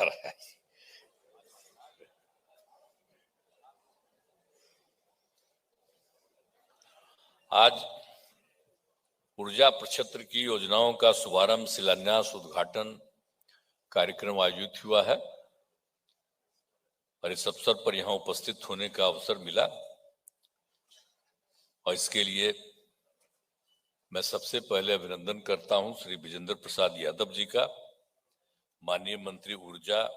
कर रहा है। आज ऊर्जा प्रक्षेत्र की योजनाओं का शुभारंभ, शिलान्यास, उद्घाटन कार्यक्रम आयोजित हुआ है और इस अवसर पर यहां उपस्थित होने का अवसर मिला और इसके लिए मैं सबसे पहले अभिनंदन करता हूं श्री विजेंद्र प्रसाद यादव जी का, माननीय मंत्री ऊर्जा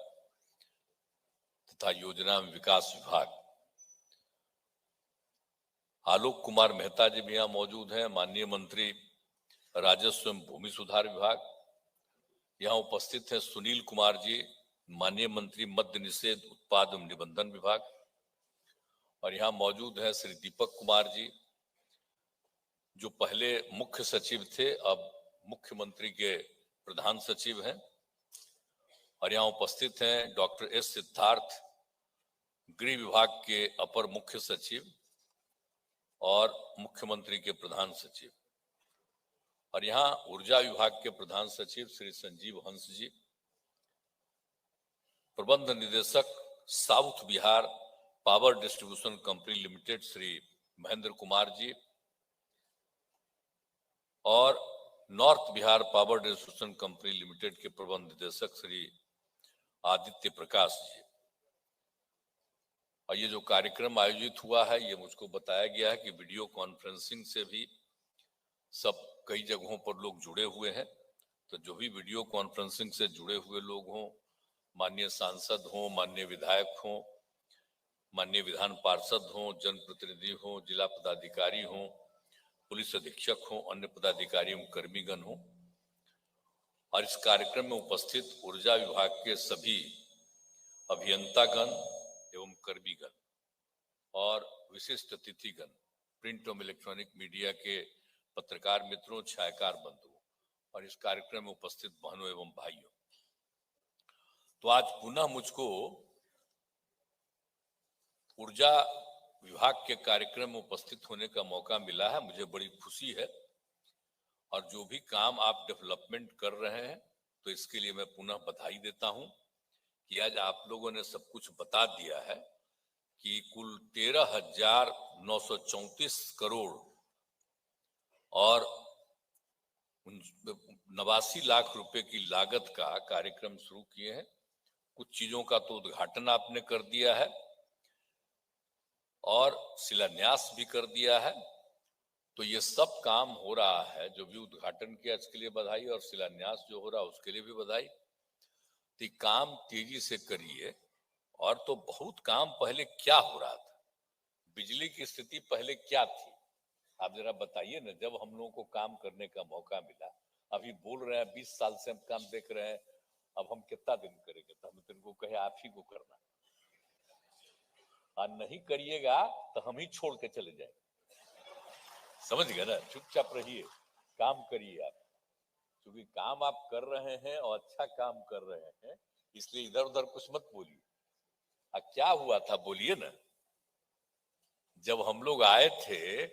तथा योजना विकास विभाग। आलोक कुमार मेहता जी भी यहाँ मौजूद हैं, माननीय मंत्री राजस्व एवं भूमि सुधार विभाग। यहाँ उपस्थित हैं सुनील कुमार जी, माननीय मंत्री मद्य निषेध उत्पाद एवं निबंधन विभाग। और यहाँ मौजूद है श्री दीपक कुमार जी, जो पहले मुख्य सचिव थे, अब मुख्यमंत्री के प्रधान सचिव हैं। और यहाँ उपस्थित हैं डॉक्टर एस सिद्धार्थ, गृह विभाग के अपर मुख्य सचिव और मुख्यमंत्री के प्रधान सचिव। और यहाँ ऊर्जा विभाग के प्रधान सचिव श्री संजीव हंस जी, प्रबंध निदेशक south Bihar power distribution company limited Shri Mahendra Kumar ji और north Bihar power distribution company limited के प्रबंध निदेशक श्री आदित्य प्रकाश जी। और ये जो कार्यक्रम आयोजित हुआ है, ये मुझको बताया गया है कि वीडियो कॉन्फ्रेंसिंग से भी सब कई जगहों पर लोग जुड़े हुए हैं। तो जो भी वीडियो कॉन्फ्रेंसिंग से जुड़े हुए लोग हों, माननीय सांसद हों, माननीय विधायक हों, माननीय विधान पार्षद हों, जनप्रतिनिधि हों, जिला पदाधिकारी हों, पुलिस अधीक्षक हों, अन्य पदाधिकारी एवं कर्मीगण हों, और इस कार्यक्रम में उपस्थित ऊर्जा विभाग के सभी अभियंतागण एवं कर्मीगण और विशिष्ट अतिथिगण, प्रिंट एवं इलेक्ट्रॉनिक मीडिया के पत्रकार मित्रों, छायाकार बंधुओं और इस कार्यक्रम में उपस्थित बहनों एवं भाइयों। तो आज पुनः मुझको ऊर्जा विभाग के कार्यक्रम में उपस्थित होने का मौका मिला है, मुझे बड़ी खुशी है। और जो भी काम आप डेवलपमेंट कर रहे हैं, तो इसके लिए मैं पुनः बधाई देता हूं कि आज आप लोगों ने सब कुछ बता दिया है कि कुल 13,934 करोड़ और 89 लाख रुपए की लागत का कार्यक्रम शुरू किए हैं। कुछ चीजों का तो उद्घाटन आपने कर दिया है और शिलान्यास भी कर दिया है। तो ये सब काम हो रहा है, जो भी उद्घाटन किया इसके लिए बधाई और शिलान्यास जो हो रहा है उसके लिए भी बधाई। तो काम तेजी से करिए। और तो बहुत काम पहले क्या हो रहा था, बिजली की स्थिति पहले क्या थी, आप जरा बताइए ना। जब हम लोगों को काम करने का मौका मिला, अभी बोल रहे हैं 20 साल से हम काम देख रहे हैं, अब हम कितना दिन करेंगे, तो हम तुमको कहे आप ही को करना, और नहीं करिएगा तो हम ही छोड़ के चले जाएंगे। समझ गए ना, चुपचाप रहिए, काम करिए आप, क्योंकि काम आप कर रहे हैं और अच्छा काम कर रहे हैं, इसलिए इधर उधर कुछ मत बोलिए। क्या हुआ था बोलिए ना। जब हम लोग आए थे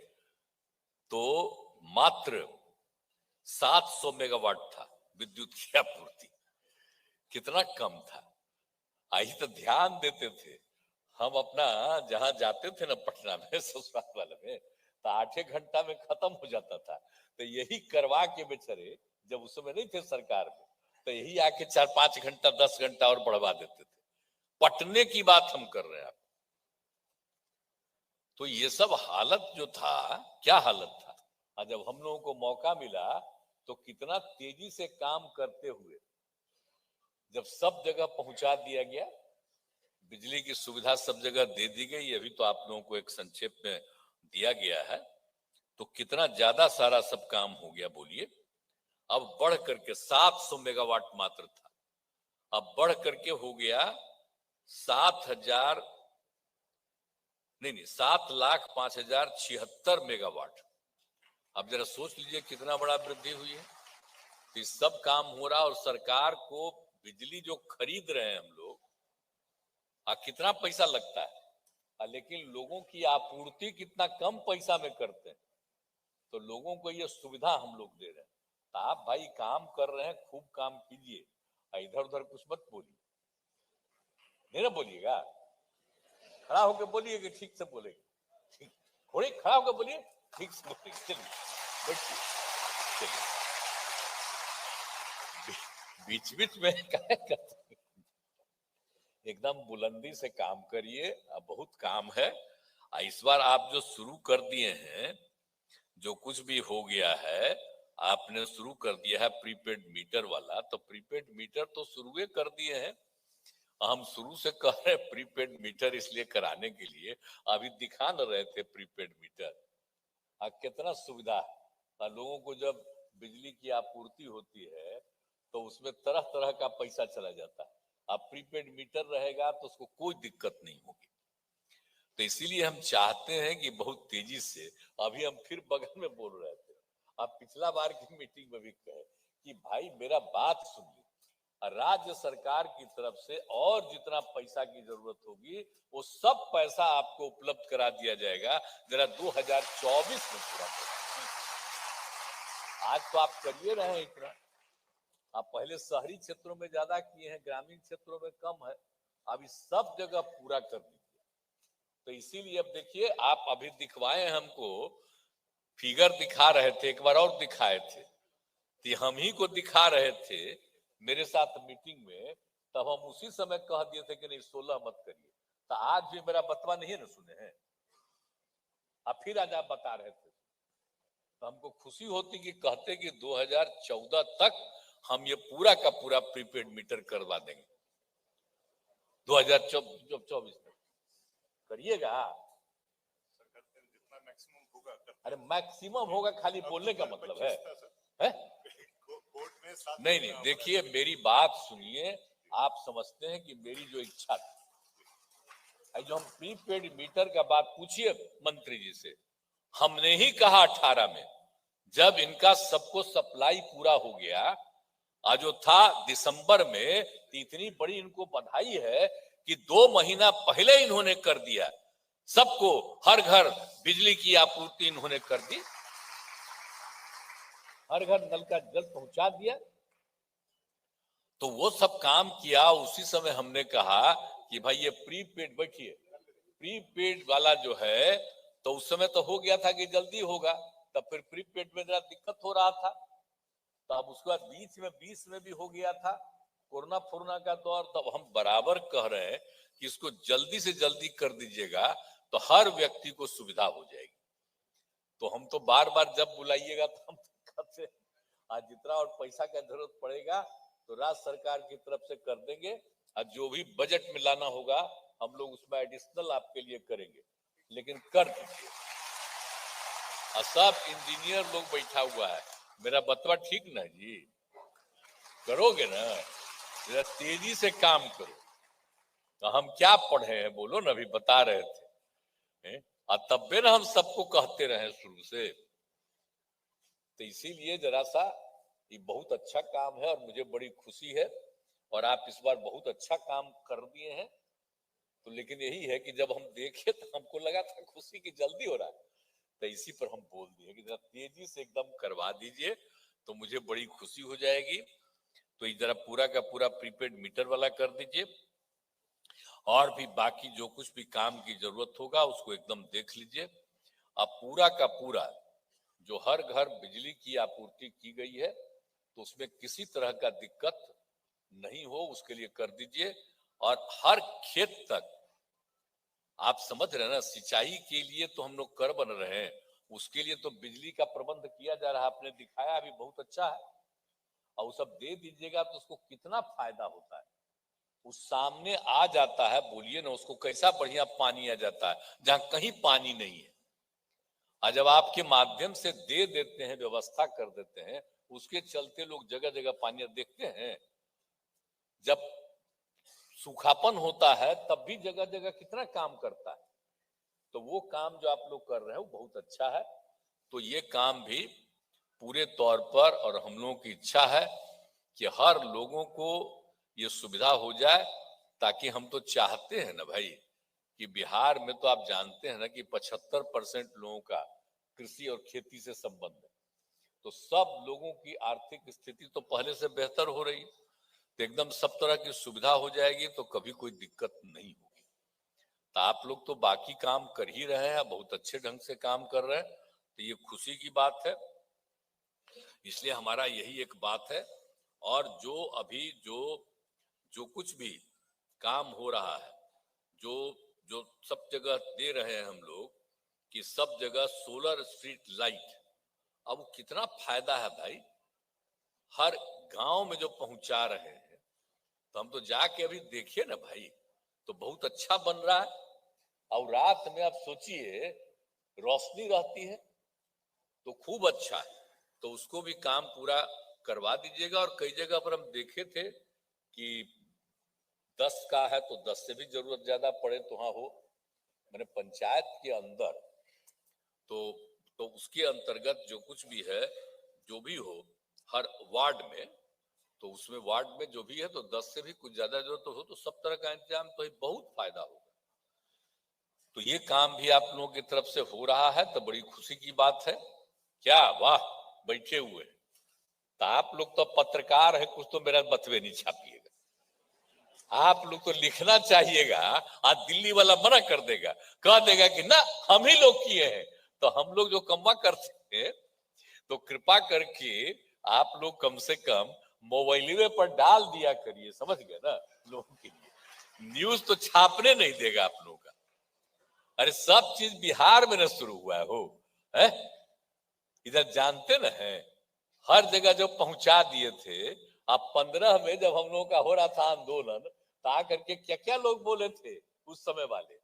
तो मात्र 700 मेगावाट था विद्युत की आपूर्ति, कितना कम था। आई तो ध्यान देते थे हम, अपना जहां जाते थे ना पटना में ससुराल वाले में, तो 8 घंटा में खत्म हो जाता था। तो यही करवा के बेचारे, जब उस समय नहीं थे सरकार में, तो यही आके 4-5 घंटा 10 घंटा और बढ़वा देते थे। पटने की बात हम कर रहे हैं। तो ये सब हालत जो था, क्या हालत था। और जब हम लोगों को मौका मिला तो कितना तेजी से काम करते हुए जब सब जगह पहुंचा दिया गया, बिजली की सुविधा सब जगह दे दी गई। अभी तो आप लोगों को एक संक्षेप में दिया गया है, तो कितना ज्यादा सारा सब काम हो गया बोलिए। अब बढ़ करके 700 मेगावाट मात्र था, अब बढ़ करके हो गया 7,05,076 मेगावाट। अब जरा सोच लीजिए कितना बड़ा वृद्धि हुई है। तो इस सब काम हो रहा, और सरकार को बिजली जो खरीद रहे हैं हम लोग, कितना पैसा लगता है, लेकिन लोगों की आपूर्ति कितना कम पैसा में करते हैं। तो लोगों को ये सुविधा हम लोग दे रहे हैं। तो आप भाई काम कर रहे हैं, खूब काम कीजिए, इधर उधर कुछ मत बोलिए। नहीं ना बोलिएगा, खड़ा होकर बोलिए कि ठीक से बोलेंगे, ठीक थोड़ी खड़ा होकर बोलिए, ठीक से बोलिए। चलिए बैठिए, चलिए बीच बीच में क्या करते हैं? एकदम बुलंदी से काम करिए, अब बहुत काम है। इस बार आप जो शुरू कर दिए हैं, जो कुछ भी हो गया है, आपने शुरू कर दिया है प्रीपेड मीटर वाला, तो प्रीपेड मीटर तो शुरू कर दिए हैं। हम शुरू से कह रहे हैं प्रीपेड मीटर इसलिए कराने के लिए, अभी दिखा न रहे थे प्रीपेड मीटर कितना सुविधा है। लोगों को जब बिजली की आपूर्ति होती है तो उसमें तरह तरह का पैसा चला जाता है। अब प्रीपेड मीटर रहेगा तो उसको कोई दिक्कत नहीं होगी। तो इसीलिए हम चाहते हैं कि बहुत तेजी से, अभी हम फिर बगल में बोल रहे थे, अब पिछला बार की मीटिंग में भी कहे कि भाई मेरा बात सुन ली, राज्य सरकार की तरफ से और जितना पैसा की जरूरत होगी वो सब पैसा आपको उपलब्ध करा दिया जाएगा, जरा 2024 में पूरा करें। आज तो आप करिए रहे हैं इतना, आप पहले शहरी क्षेत्रों में ज्यादा किए हैं, ग्रामीण क्षेत्रों में कम है, अभी सब जगह पूरा कर दीजिए। तो इसीलिए अब देखिए, आप अभी दिखवाए हमको, फिगर दिखा रहे थे, एक बार और दिखाए थे, तो हम ही को दिखा रहे थे मेरे साथ मीटिंग में, तब हम उसी समय कह दिए थे कि नहीं 16 मत करिए। तो आज भी मेरा बतवा नहीं ना सुने हैं, अब फिर आज आप बता रहे थे, तो हमको खुशी होती कि कहते कि 2014 तक हम ये पूरा का पूरा प्रीपेड मीटर करवा देंगे। 2024 तक करिएगा। अरे मैक्सिमम होगा, खाली बोलने का मतलब है? नहीं नहीं, देखिए मेरी बात सुनिए, आप समझते हैं कि मेरी जो इच्छा थी, जो हम प्रीपेड मीटर का बात पूछिए मंत्री जी से, हमने ही कहा 18 में, जब इनका सबको सप्लाई पूरा हो गया, जो था दिसंबर में, इतनी बड़ी इनको बधाई है कि 2 महीना पहले इन्होंने कर दिया, सबको हर घर बिजली की आपूर्ति इन्होंने कर दी, हर घर नल का जल पहुंचा दिया। तो वो सब काम किया, उसी समय हमने कहा कि भाई ये प्रीपेड, बैठिए, प्रीपेड वाला जो है, तो उस समय तो हो गया था कि जल्दी होगा, तब फिर प्रीपेड में जरा दिक्कत हो रहा था, तो अब उसके बाद बीच में 20 में भी हो गया था कोरोना का दौर, तब हम बराबर कह रहे हैं कि इसको जल्दी से जल्दी कर दीजिएगा, तो हर व्यक्ति को सुविधा हो जाएगी। तो हम तो बार बार जब बुलाइएगा तो हम कहते आज जितना और पैसा का जरूरत पड़ेगा तो राज्य सरकार की तरफ से कर देंगे, और जो भी बजट में लाना होगा हम लोग उसमें एडिशनल आपके लिए करेंगे, लेकिन कर दीजिए। सब इंजीनियर लोग बैठा हुआ है, मेरा बतवा ठीक ना जी, करोगे ना, जरा तेजी से काम करो। तो हम क्या पढ़े हैं बोलो ना, अभी बता रहे थे, तब भी ना हम सबको कहते रहे शुरू से। तो इसीलिए जरा सा ये बहुत अच्छा काम है और मुझे बड़ी खुशी है, और आप इस बार बहुत अच्छा काम कर दिए हैं। तो लेकिन यही है कि जब हम देखे तो हमको लगा था खुशी की जल्दी हो रहा है, तो इसी पर हम बोल दिए कि जरा तेजी से एकदम करवा दीजिए, तो मुझे बड़ी खुशी हो जाएगी। तो ये जरा पूरा का पूरा प्रीपेड मीटर वाला कर दीजिए, और भी बाकी जो कुछ भी काम की जरूरत होगा उसको एकदम देख लीजिए। अब पूरा का पूरा जो हर घर बिजली की आपूर्ति की गई है, तो उसमें किसी तरह का दिक्कत नहीं हो, उसके लिए कर दीजिए। और हर खेत तक, आप समझ रहे हैं ना, सिंचाई के लिए तो हम लोग कर बन रहे हैं, उसके लिए तो बिजली का प्रबंध किया जा रहा है, आपने दिखाया अभी बहुत अच्छा है, और वो सब दे दीजिएगा तो उसको कितना फायदा होता है, उस सामने आ जाता है, बोलिए ना, उसको कैसा बढ़िया पानी आ जाता है जहां कहीं पानी नहीं है। जब आपके माध्यम से दे देते हैं, व्यवस्था कर देते हैं, उसके चलते लोग जगह जगह पानी देखते हैं। जब सूखापन होता है तब भी जगह जगह कितना काम करता है, तो वो काम जो आप लोग कर रहे हैं वो बहुत अच्छा है। तो ये काम भी पूरे तौर पर, और हम लोगों की इच्छा है कि हर लोगों को ये सुविधा हो जाए, ताकि हम तो चाहते हैं ना भाई कि बिहार में तो आप जानते हैं ना कि 75% लोगों का कृषि और खेती से संबंध है, तो सब लोगों की आर्थिक स्थिति तो पहले से बेहतर हो रही है। तो एकदम सब तरह की सुविधा हो जाएगी, तो कभी कोई दिक्कत नहीं होगी। तो आप लोग तो बाकी काम कर ही रहे हैं, बहुत अच्छे ढंग से काम कर रहे हैं, तो ये खुशी की बात है। इसलिए हमारा यही एक बात है। और जो अभी जो जो कुछ भी काम हो रहा है, जो जो सब जगह दे रहे हैं हम लोग कि सब जगह सोलर स्ट्रीट लाइट, अब वो कितना फायदा है भाई, हर गांव में जो पहुंचा रहे हैं, तो हम तो जाके अभी देखिए ना भाई, तो बहुत अच्छा बन रहा है। और रात में आप सोचिए रोशनी रहती है, तो खूब अच्छा है। तो उसको भी काम पूरा करवा दीजिएगा। और कई जगह पर हम देखे थे कि 10 का है तो 10 से भी जरूरत ज्यादा पड़े तो हाँ हो, मैंने पंचायत के अंदर तो उसके अंतर्गत जो कुछ भी है, जो भी हो हर वार्ड में, तो उसमें वार्ड में जो भी है तो 10 से भी कुछ ज्यादा जरूरत हो तो सब तरह का इंतजाम, तो बहुत फायदा होगा। तो ये काम भी आप लोगों की तरफ से हो रहा है, तो बड़ी खुशी की बात है। क्या वाह, बैठे हुए तो आप लोग तो पत्रकार है, कुछ तो मेरा बतवे नहीं छापिएगा। आप लोग तो लिखना चाहिएगा। आज दिल्ली वाला मना कर देगा, कह देगा कि ना हम ही लोग किए हैं। तो हम लोग जो कम्मा करते हैं, तो कृपा करके आप लोग कम से कम मोबाइल पर डाल दिया करिए, समझ गए ना, लोगों के लिए। न्यूज तो छापने नहीं देगा आप लोगों का। अरे सब चीज बिहार में न शुरू हुआ है? इधर जानते न है, हर जगह जो पहुंचा दिए थे। अब 15 में जब हम लोगों का हो रहा था आंदोलन, तो आकर के क्या क्या लोग बोले थे उस समय वाले।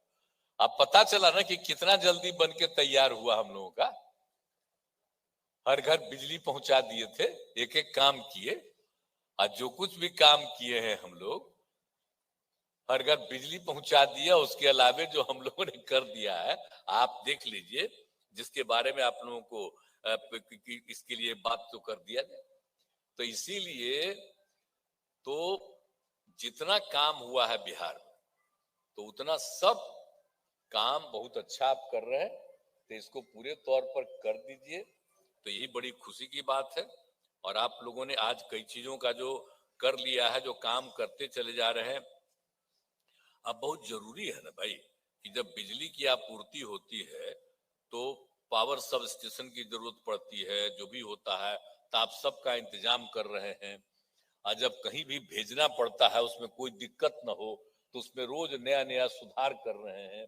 अब पता चला ना कि कितना जल्दी बन के तैयार हुआ हम लोगों का। हर घर बिजली पहुंचा दिए थे, एक एक काम किए। और जो कुछ भी काम किए हैं हम लोग, हर घर बिजली पहुंचा दिया। उसके अलावे जो हम लोगों ने कर दिया है, आप देख लीजिए, जिसके बारे में आप लोगों को इसके लिए बात तो कर दिया जाए। तो इसीलिए तो जितना काम हुआ है बिहार में, तो उतना सब काम बहुत अच्छा आप कर रहे हैं, तो इसको पूरे तौर पर कर दीजिए। तो यही बड़ी खुशी की बात है। और आप लोगों ने आज कई चीजों का जो कर लिया है, जो काम करते चले जा रहे हैं। अब बहुत जरूरी है ना भाई, कि जब बिजली की आपूर्ति होती है तो पावर सब स्टेशन की जरूरत पड़ती है, जो भी होता है, तो आप सबका इंतजाम कर रहे हैं। और जब कहीं भी भेजना पड़ता है, उसमें कोई दिक्कत ना हो, तो उसमें रोज नया नया सुधार कर रहे हैं।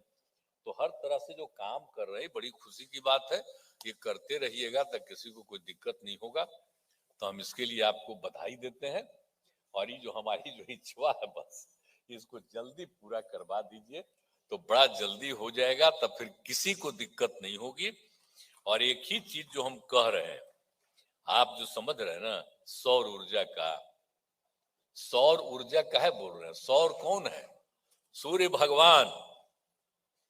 तो हर तरह से जो काम कर रहे हैं, बड़ी खुशी की बात है। ये करते रहिएगा, तब किसी को कोई दिक्कत नहीं होगा। तो हम इसके लिए आपको बधाई देते हैं। और ये जो हमारी जो इच्छा है, बस इसको जल्दी पूरा करवा दीजिए, तो बड़ा जल्दी हो जाएगा, तब फिर किसी को दिक्कत नहीं होगी। और एक ही चीज जो हम कह रहे हैं, आप जो समझ रहे हैं ना, सौर ऊर्जा का, सौर ऊर्जा काहे बोल रहे हैं? सौर कौन है? सूर्य भगवान,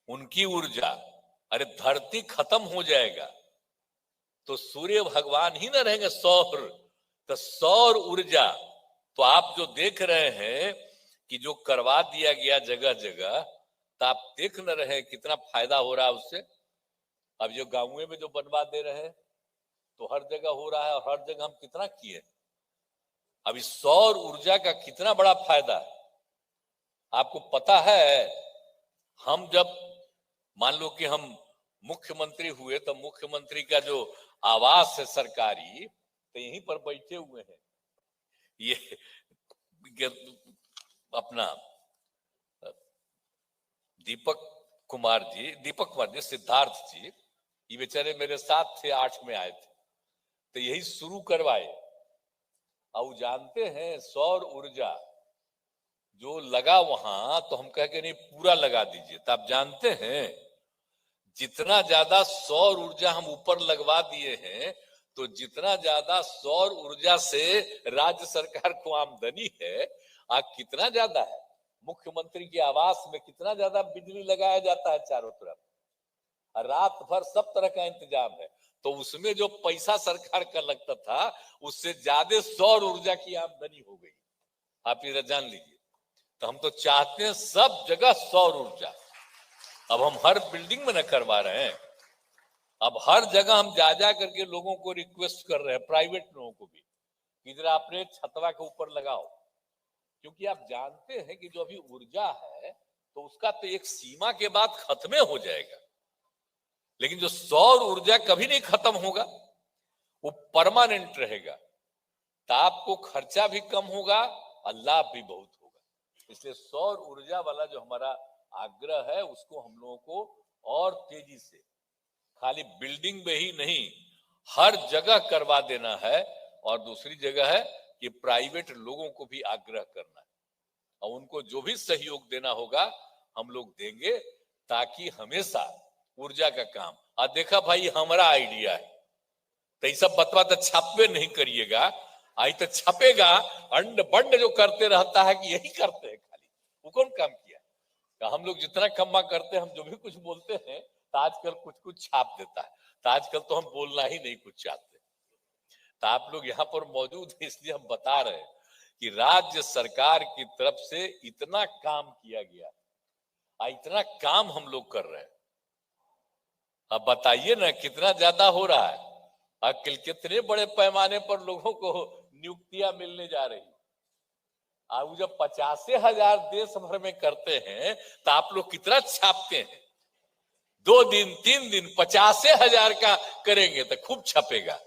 उनकी ऊर्जा। अरे धरती खत्म हो जाएगा तो सूर्य भगवान ही ना रहेंगे, सौर। तो सौर ऊर्जा, तो आप जो देख रहे हैं कि जो करवा दिया गया जगह जगह, तो आप देख न रहे हैं कितना फायदा हो रहा है उससे। अब जो गांव में जो बनवा दे रहे हैं, तो हर जगह हो रहा है, और हर जगह हम कितना किए। अब इस सौर ऊर्जा का कितना बड़ा फायदा है आपको पता है। हम जब मान लो कि हम मुख्यमंत्री हुए, तो मुख्यमंत्री का जो आवास है सरकारी, तो यहीं पर बैठे हुए हैं ये अपना दीपक कुमार जी, सिद्धार्थ जी, ये बेचारे मेरे साथ थे, 8 में आए थे, तो यही शुरू करवाए। अब जानते हैं सौर ऊर्जा जो लगा वहां, तो हम कह के नहीं पूरा लगा दीजिए। तो आप जानते हैं जितना ज्यादा सौर ऊर्जा हम ऊपर लगवा दिए हैं, तो जितना ज्यादा सौर ऊर्जा से राज्य सरकार को आमदनी है, कितना ज्यादा है। मुख्यमंत्री के आवास में कितना ज्यादा बिजली लगाया जाता है चारों तरफ, रात भर सब तरह का इंतजाम है। तो उसमें जो पैसा सरकार का लगता था, उससे ज्यादा सौर ऊर्जा की आमदनी हो गई। आप ये जान लीजिए। तो हम तो चाहते हैं सब जगह सौर ऊर्जा। अब हम हर बिल्डिंग में न करवा रहे हैं, अब हर जगह हम जा जा करके लोगों को रिक्वेस्ट कर रहे हैं, प्राइवेट लोगों को भी, कि जरा अपने छतवा के ऊपर लगाओ। क्योंकि आप जानते हैं कि जो अभी ऊर्जा है तो उसका तो एक सीमा के बाद खत्म हो जाएगा, लेकिन जो सौर ऊर्जा कभी नहीं खत्म होगा, वो परमानेंट रहेगा। ताप को खर्चा भी कम होगा और लाभ भी बहुत होगा। इसलिए सौर ऊर्जा वाला जो हमारा आग्रह है उसको हम लोगों को और तेजी से खाली बिल्डिंग में ही नहीं हर जगह करवा देना है। और दूसरी जगह है कि प्राइवेट लोगों को भी आग्रह करना है और उनको जो भी सहयोग देना होगा हम लोग देंगे, ताकि हमेशा ऊर्जा का काम। और देखा भाई हमारा आइडिया है तो ये सब बतवा तो छापे नहीं करिएगा, आई तो छपेगा। अंड बंड जो करते रहता है कि यही करते हैं खाली, वो कौन काम किया? तो हम लोग जितना कम्मा करते हैं, हम जो भी कुछ बोलते हैं तो आजकल कुछ कुछ छाप देता है, तो आजकल तो हम बोलना ही नहीं कुछ चाहते। तो आप लोग यहाँ पर मौजूद हैं इसलिए हम बता रहे हैं कि राज्य सरकार की तरफ से इतना काम किया गया, इतना काम हम लोग कर रहे हैं। अब बताइए ना कितना ज्यादा हो रहा है, आखिर कितने बड़े पैमाने पर लोगों को नियुक्तियां मिलने जा रही। अब जब 50,000 देश भर में करते हैं तो आप लोग कितना छापते हैं? 2 दिन 3 दिन 50,000 का करेंगे तो खूब छपेगा।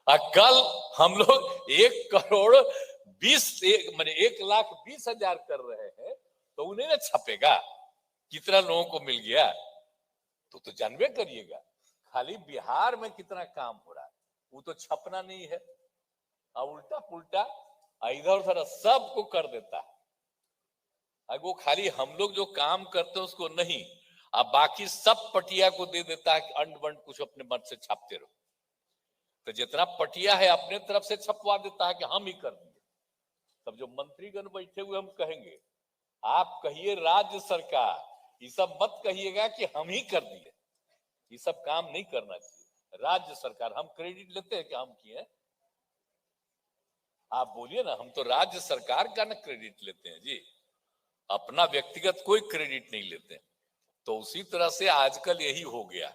और कल हम लोग 1,20,00,000 कर रहे हैं तो उन्हें ना छपेगा कितना लोगों को मिल गया, तो जानवे करिएगा। खाली बिहार में कितना काम हो रहा है वो तो छपना नहीं है, और उल्टा पुल्टा इधर उधर सबको कर देता है। अब वो खाली हम लोग जो काम करते हैं उसको नहीं, अब बाकी सब पटिया को दे देता है कि अंड बंड कुछ अपने मन से छापते रहो। तो जितना पटिया है अपने तरफ से छपवा देता है कि हम ही कर दिए। तब जो मंत्रीगण बैठे हुए हम कहेंगे, आप कहिए राज्य सरकार, ये सब मत कहिएगा कि हम ही कर दिए, ये सब काम नहीं करना चाहिए। राज्य सरकार, हम क्रेडिट लेते हैं कि हम किए? आप बोलिए ना, हम तो राज्य सरकार का ना क्रेडिट लेते हैं जी, अपना व्यक्तिगत कोई क्रेडिट नहीं लेते। तो उसी तरह से आजकल यही हो गया,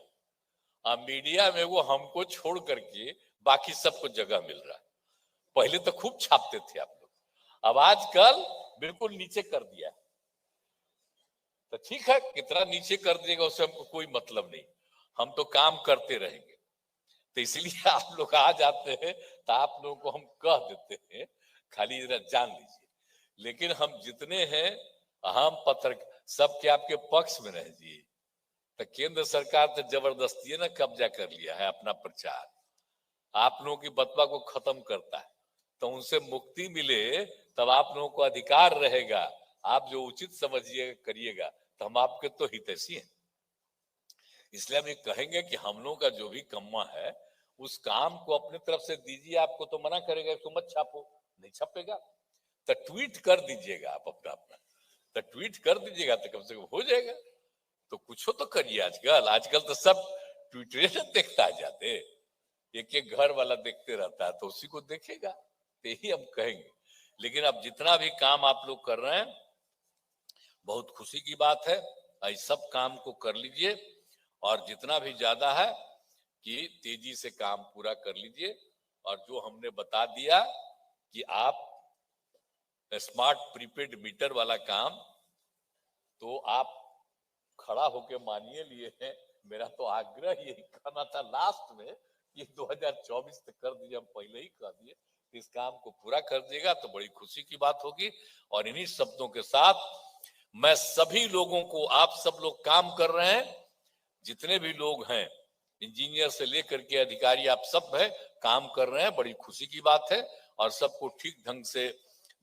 मीडिया में वो हमको छोड़ करके बाकी सबको जगह मिल रहा है। पहले तो खूब छापते थे आप लोग, अब आजकल बिल्कुल नीचे कर दिया। तो ठीक है, कितना नीचे कर दिएगा उससे हमको कोई मतलब नहीं, हम तो काम करते रहेंगे। तो इसलिए आप लोग आ जाते हैं तो आप लोगों को हम कह देते हैं, खाली जरा जान लीजिए। लेकिन हम जितने हैं हम पत्रकार सबके आपके पक्ष में रह जी। तो केंद्र सरकार तो जबरदस्ती ना कब्जा कर लिया है अपना प्रचार, आप लोगों की बतवा को खत्म करता है। तो उनसे मुक्ति मिले तब आप लोगों को अधिकार रहेगा, आप जो उचित समझिएगा करिएगा, तो हम आपके तो हितैषी हैं। इसलिए हम ये कहेंगे कि हम लोगों का जो भी कम्मा है उस काम को अपने तरफ से दीजिए। आपको तो मना करेगा इसको मत छापो, नहीं छपेगा तो ट्वीट कर दीजिएगा आप अपना अपना, तो ट्वीट कर दीजिएगा तो कम से कम हो जाएगा। तो कुछ तो करिए, आजकल तो सब ट्विटर देखता जाते, एक एक घर वाला देखते रहता है तो उसी को देखेगा, तो यही हम कहेंगे। लेकिन अब जितना भी काम आप लोग कर रहे हैं बहुत खुशी की बात है, इस सब काम को कर लीजिए और जितना भी ज्यादा है कि तेजी से काम पूरा कर लीजिए। और जो हमने बता दिया कि आप स्मार्ट प्रीपेड मीटर वाला काम तो आप खड़ा होके मानिए लिए हैं। मेरा तो आग्रह यही करना था लास्ट में कि 2024 तक कर दीजिए, हम पहले ही कर दिए, इस काम को पूरा कर दिएगा तो बड़ी खुशी की बात होगी। और इन्हीं शब्दों के साथ मैं सभी लोगों को, आप सब लोग काम कर रहे हैं, जितने भी लोग हैं इंजीनियर से लेकर के अधिकारी, आप सब है काम कर रहे हैं, बड़ी खुशी की बात है। और सबको ठीक ढंग से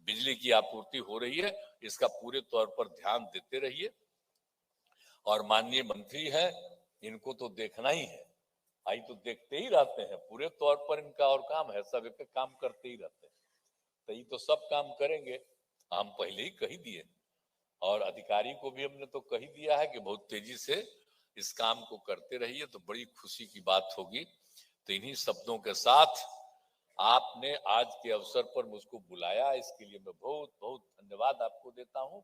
बिजली की आपूर्ति हो रही है, इसका पूरे तौर पर ध्यान देते रहिए। और माननीय मंत्री हैं, इनको तो देखना ही है, आई तो देखते ही रहते हैं, पूरे तौर पर इनका और काम है, सब एक काम करते ही रहते हैं। तो ये तो सब काम करेंगे, हम पहले ही कही दिए और अधिकारी को भी हमने तो कही दिया है कि बहुत तेजी से इस काम को करते रहिए, तो बड़ी खुशी की बात होगी। तो इन्हीं शब्दों के साथ आपने आज के अवसर पर मुझको बुलाया, इसके लिए मैं बहुत बहुत धन्यवाद आपको देता हूं।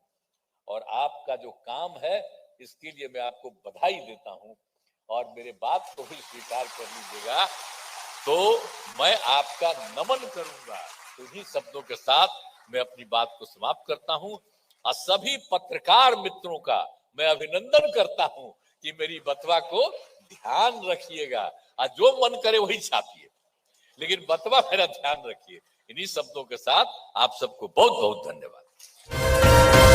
और आपका जो काम है इसके लिए मैं आपको बधाई देता हूं और मेरे बात को भी स्वीकार कर लीजिएगा, तो मैं आपका नमन करूंगा। तो इन्हीं शब्दों के साथ मैं अपनी बात को समाप्त करता हूं और सभी पत्रकार मित्रों का मैं अभिनंदन करता हूं कि मेरी बतवा को ध्यान रखिएगा और जो मन करे वही छापिए, लेकिन बतवा मेरा ध्यान रखिए। इन्हीं शब्दों के साथ आप सबको बहुत बहुत धन्यवाद।